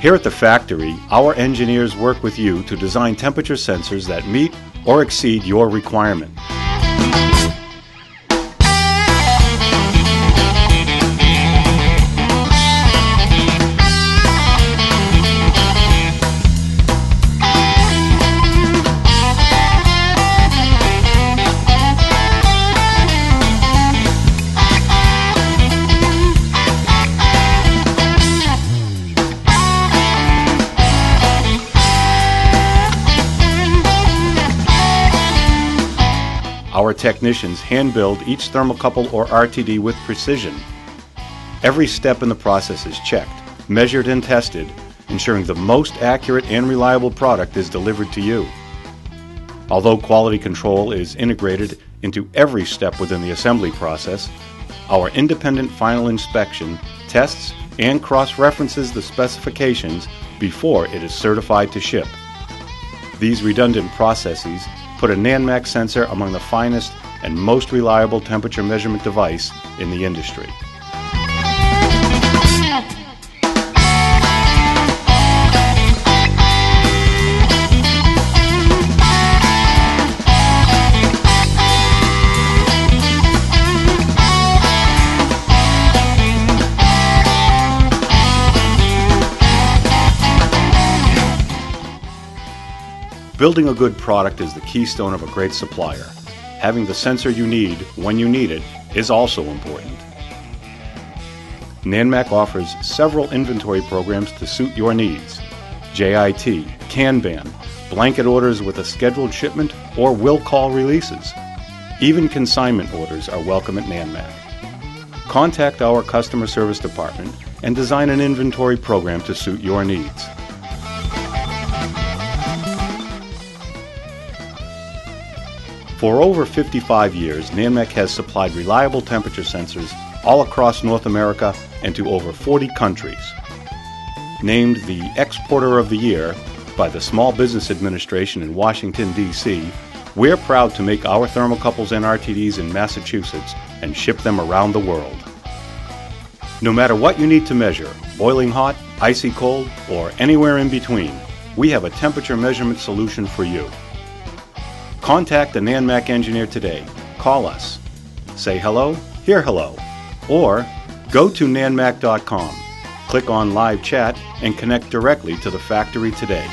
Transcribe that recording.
Here at the factory, our engineers work with you to design temperature sensors that meet or exceed your requirement. Our technicians hand-build each thermocouple or RTD with precision. Every step in the process is checked, measured and tested, ensuring the most accurate and reliable product is delivered to you. Although quality control is integrated into every step within the assembly process, our independent final inspection tests and cross-references the specifications before it is certified to ship. These redundant processes put a Nanmac sensor among the finest and most reliable temperature measurement device in the industry. Building a good product is the keystone of a great supplier. Having the sensor you need when you need it is also important. Nanmac offers several inventory programs to suit your needs. JIT, Kanban, blanket orders with a scheduled shipment, or will call releases. Even consignment orders are welcome at Nanmac. Contact our customer service department and design an inventory program to suit your needs. For over 55 years, Nanmac has supplied reliable temperature sensors all across North America and to over 40 countries. Named the Exporter of the Year by the Small Business Administration in Washington, D.C., we're proud to make our thermocouples and RTDs in Massachusetts and ship them around the world. No matter what you need to measure, boiling hot, icy cold, or anywhere in between, we have a temperature measurement solution for you. Contact a Nanmac engineer today. Call us. Say hello, hear hello. Or go to nanmac.com, click on live chat, and connect directly to the factory today.